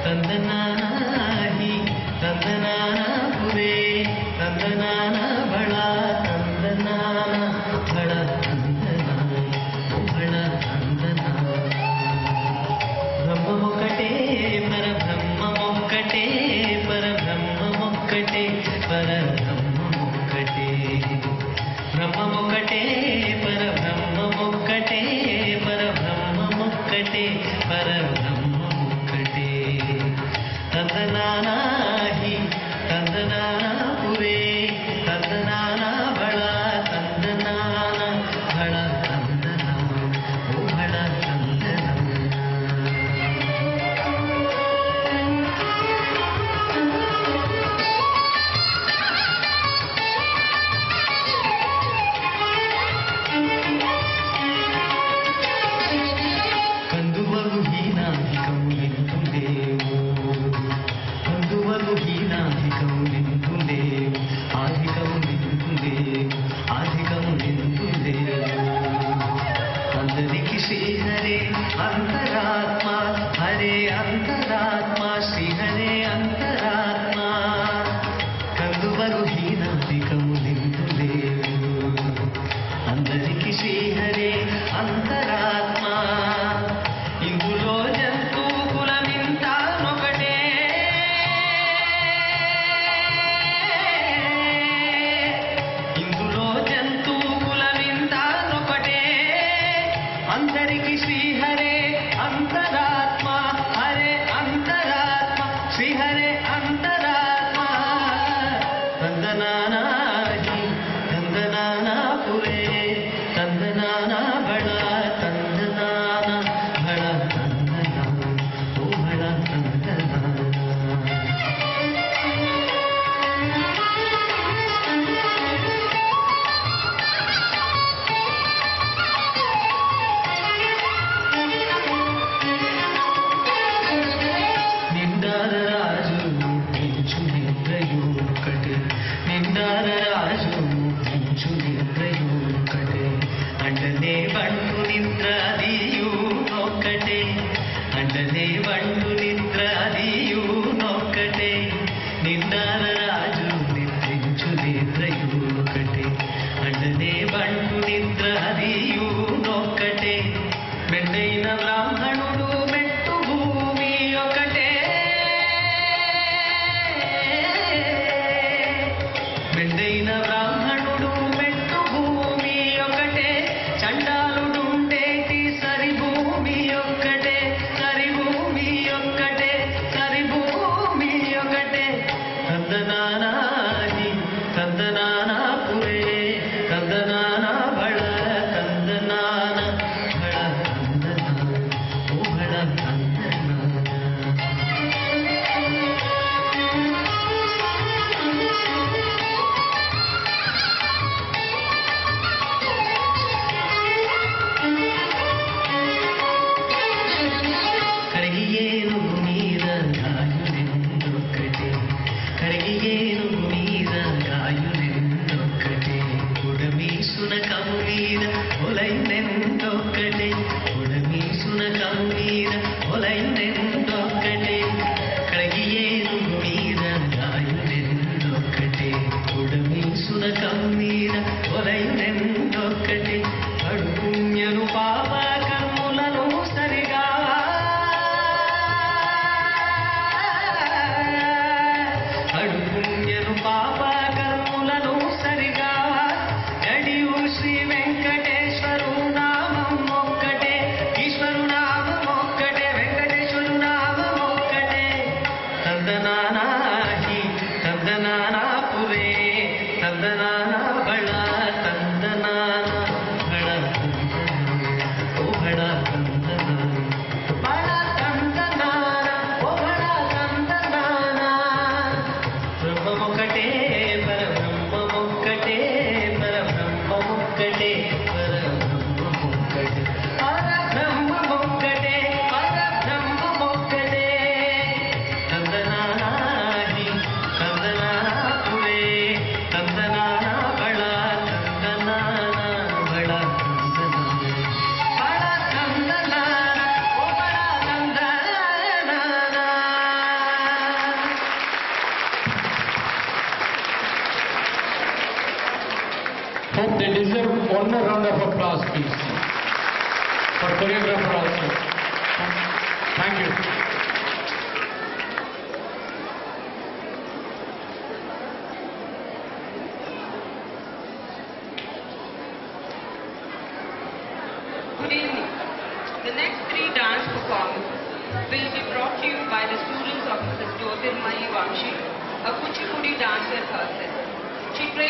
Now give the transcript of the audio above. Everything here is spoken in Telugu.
ತಂದನಾಹಿ ತಂದನಾನ ಪುರೇ ತಂದನಾನ ಬಳ ತಂದನಾನ ಬಳ ತಂದನ ಬಳ ತಂದನ ಬ್ರಹ್ಮಮೊಕ್ಕಟೇ ಪರಬ್ರಹ್ಮಮೊಕ್ಕಟೇ ಪರಬ್ರಹ್ಮಮೊಕ್ಕಟೇ ಪರಬ್ರಹ್ಮಮೊಕ್ಕಟೇ ಬ್ರಹ್ಮಮೊಕ್ಕಟೇ ಪರಬ್ರಹ್ಮಮೊಕ್ಕಟೇ ಪರಬ್ರಹ್ಮಮೊಕ್ಕಟೇ ಪರಬ್ರಹ್ಮಮೊಕ್ಕಟೇ ತಂದನಾಹಿ ತಂದನಾನ ಪುರೇ ತಂದನಾನ ಬಳ ತಂದನಾನ ಬಳ ತಂದನ ಓ ಬಳ ತಂದನ కందువగు హీనాధికములిందుండేవు కందువగు హీనాధికములిందుండేవు ఆధికములిందుండేవు ఆధికములిందుండేవు అందరికి శ్రీహరే అంతరాత్మ హరే అంతరాత్మ శ్రీహరే అంతరాత్మ కందువగు హీనాధికములిందుండేవు అందరికి శ్రీహరే అంతరాత్మ ఇందులో జంతు కులమింతానొకటే ఇందులో జంతు కులమింతానొకటే అందరికి శ్రీహరే అంతరాత్మ హరే అంతరాత్మ శ్రీహరే అంతరాత్మ తందనానాహి తందనానా పురే తందనాన బళ తందనాన బళ తందన ఓ బళ తందన నిండార రాజు పెంచు నిద్రయు ఒకటే నిండార రాజు పెంచు నిద్రయు ఒకటే అండనే బంటు నిద్ర అదియు నొక్కటే అండనే బంటు నిద్ర అదియు నొక్కటే నిండార రాజు నిద్రించు నిద్రయు ఒకటే అండనే బంటు నిద్ర అదియు నొక్కటే మెండైన బ్రాహ్మణుడు మెట్టు భూమి ఒకటే మెండైన బ్రాహ్మణుడు మెట్టు భూమి ఒకటే చండాలుడుండేటి సరి భూమి ఒక్కటే సరి భూమి ఒక్కటే One more round of applause, please, for choreographer also. Thank you. Good evening. The next three dance performances will be brought to you by the students of Mrs. Jyotirmayi Vamshi, a Kuchipudi dancer herself. She trained